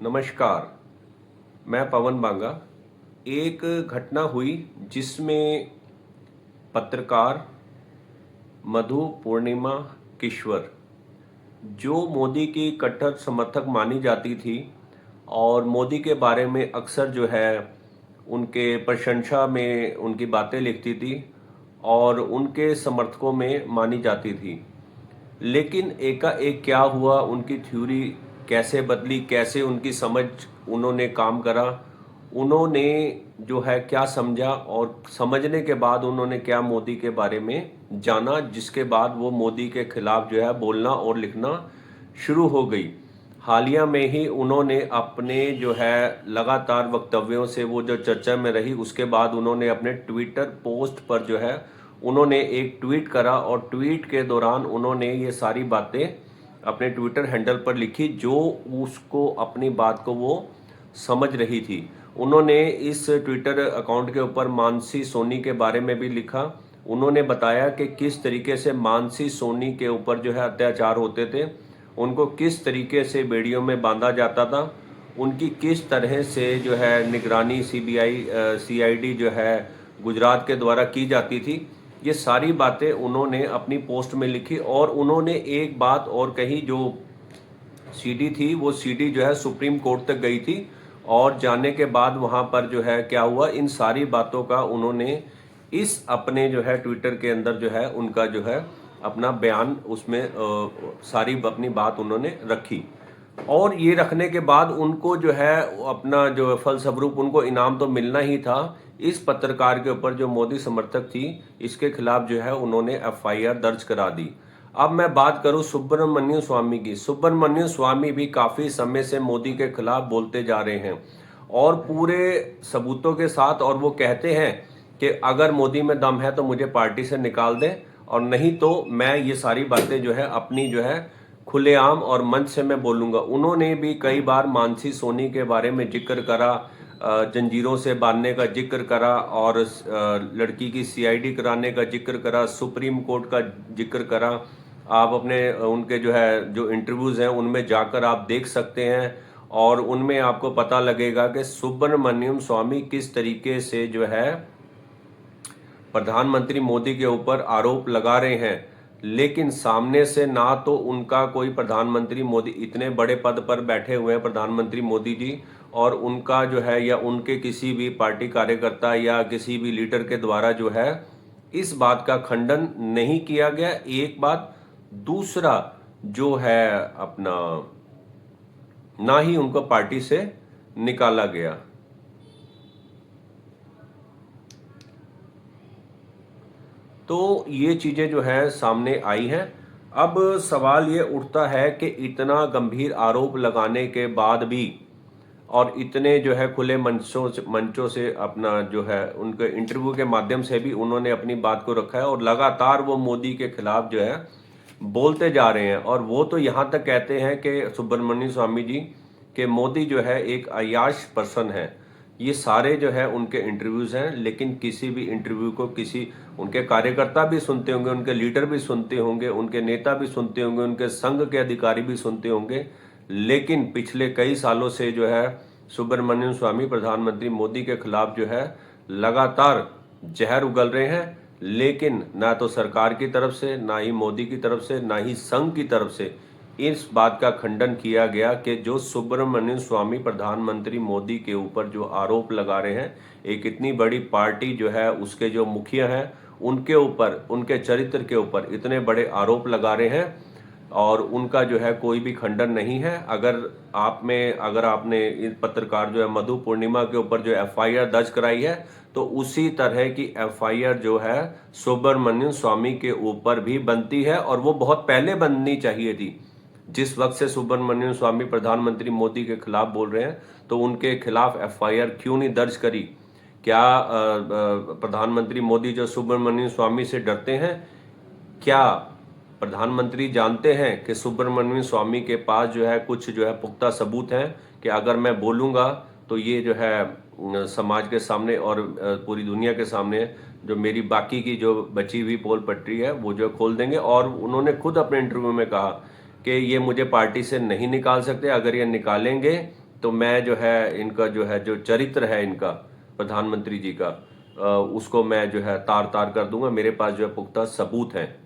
नमस्कार। मैं पवन बांगा। एक घटना हुई जिसमें पत्रकार मधु पूर्णिमा किश्वर, जो मोदी की कट्टर समर्थक मानी जाती थी और मोदी के बारे में अक्सर जो है उनके प्रशंसा में उनकी बातें लिखती थी और उनके समर्थकों में मानी जाती थी। लेकिन एकाएक क्या हुआ, उनकी थ्योरी कैसे बदली, कैसे उनकी समझ उन्होंने काम करा, उन्होंने जो है क्या समझा और समझने के बाद उन्होंने क्या मोदी के बारे में जाना, जिसके बाद वो मोदी के खिलाफ जो है बोलना और लिखना शुरू हो गई। हालिया में ही उन्होंने अपने जो है लगातार वक्तव्यों से वो जो चर्चा में रही, उसके बाद उन्होंने अपने ट्विटर पोस्ट पर जो है उन्होंने एक ट्वीट करा और ट्वीट के दौरान उन्होंने ये सारी बातें अपने ट्विटर हैंडल पर लिखी जो उसको अपनी बात को वो समझ रही थी। उन्होंने इस ट्विटर अकाउंट के ऊपर मानसी सोनी के बारे में भी लिखा। उन्होंने बताया कि किस तरीके से मानसी सोनी के ऊपर जो है अत्याचार होते थे, उनको किस तरीके से बेड़ियों में बांधा जाता था, उनकी किस तरह से जो है निगरानी सीबीआई सीआईडी जो है गुजरात के द्वारा की जाती थी। ये सारी बातें उन्होंने अपनी पोस्ट में लिखी और उन्होंने एक बात और कही, जो सीडी थी वो सीडी जो है सुप्रीम कोर्ट तक गई थी और जाने के बाद वहाँ पर जो है क्या हुआ, इन सारी बातों का उन्होंने इस अपने जो है ट्विटर के अंदर जो है उनका जो है अपना बयान उसमें सारी अपनी बात उन्होंने रखी। और ये रखने के बाद उनको जो है अपना जो फलस्वरूप उनको इनाम तो मिलना ही था। इस पत्रकार के ऊपर जो मोदी समर्थक थी, इसके खिलाफ जो है उन्होंने एफआईआर दर्ज करा दी। अब मैं बात करूं सुब्रमण्यम स्वामी की। सुब्रमण्यम स्वामी भी काफी समय से मोदी के खिलाफ बोलते जा रहे हैं और पूरे सबूतों के साथ, और वो कहते हैं कि अगर मोदी में दम है तो मुझे पार्टी से निकाल दें और नहीं तो मैं ये सारी बातें जो है अपनी जो है खुलेआम और मंच से मैं बोलूंगा। उन्होंने भी कई बार मानसी सोनी के बारे में जिक्र करा, जंजीरों से बांधने का जिक्र करा और लड़की की सीआईडी कराने का जिक्र करा, सुप्रीम कोर्ट का जिक्र करा। आप अपने उनके जो है जो इंटरव्यूज हैं उनमें जाकर आप देख सकते हैं और उनमें आपको पता लगेगा कि सुब्रमण्यम स्वामी किस तरीके से जो है प्रधानमंत्री मोदी के ऊपर आरोप लगा रहे हैं। लेकिन सामने से ना तो उनका कोई प्रधानमंत्री मोदी, इतने बड़े पद पर बैठे हुए हैं प्रधानमंत्री मोदी जी, और उनका जो है या उनके किसी भी पार्टी कार्यकर्ता या किसी भी लीडर के द्वारा जो है इस बात का खंडन नहीं किया गया। एक बात, दूसरा जो है अपना ना ही उनको पार्टी से निकाला गया। तो ये चीजें जो है सामने आई हैं। अब सवाल ये उठता है कि इतना गंभीर आरोप लगाने के बाद भी और इतने जो है खुले मंचों से अपना जो है उनके इंटरव्यू के माध्यम से भी उन्होंने अपनी बात को रखा है और लगातार वो मोदी के खिलाफ जो है बोलते जा रहे हैं। और वो तो यहाँ तक कहते हैं कि सुब्रमण्यम स्वामी जी कि मोदी जो है एक अय्याश पर्सन है। ये सारे जो है उनके इंटरव्यूज हैं, लेकिन किसी भी इंटरव्यू को किसी उनके कार्यकर्ता भी सुनते होंगे, उनके लीडर भी सुनते होंगे, उनके नेता भी सुनते होंगे, उनके संघ के अधिकारी भी सुनते होंगे। लेकिन पिछले कई सालों से जो है सुब्रमण्यम स्वामी प्रधानमंत्री मोदी के खिलाफ जो है लगातार जहर उगल रहे हैं। लेकिन ना तो सरकार की तरफ से, ना ही मोदी की तरफ से, ना ही संघ की तरफ से इस बात का खंडन किया गया कि जो सुब्रमण्यम स्वामी प्रधानमंत्री मोदी के ऊपर जो आरोप लगा रहे हैं, एक इतनी बड़ी पार्टी जो है उसके जो मुखिया हैं उनके ऊपर, उनके चरित्र के ऊपर इतने बड़े आरोप लगा रहे हैं और उनका जो है कोई भी खंडन नहीं है। अगर आपने इस पत्रकार जो है मधु पूर्णिमा के ऊपर जो एफआईआर दर्ज कराई है, तो उसी तरह की एफआईआर जो है सुब्रमण्यम स्वामी के ऊपर भी बनती है और वो बहुत पहले बननी चाहिए थी। जिस वक्त से सुब्रमण्यम स्वामी प्रधानमंत्री मोदी के खिलाफ बोल रहे हैं, तो उनके खिलाफ एफआईआर क्यों नहीं दर्ज करी? क्या प्रधानमंत्री मोदी जो सुब्रमण्यम स्वामी से डरते हैं? क्या प्रधानमंत्री जानते हैं कि सुब्रमण्यम स्वामी के पास जो है कुछ जो है पुख्ता सबूत हैं कि अगर मैं बोलूँगा तो ये जो है समाज के सामने और पूरी दुनिया के सामने जो मेरी बाकी की जो बची हुई पोल पट्टी है वो जो खोल देंगे। और उन्होंने खुद अपने इंटरव्यू में कहा कि ये मुझे पार्टी से नहीं निकाल सकते, अगर ये निकालेंगे तो मैं जो है इनका जो है जो चरित्र है इनका प्रधानमंत्री जी का उसको मैं जो है तार तार कर दूंगा। मेरे पास जो है पुख्ता सबूत हैं।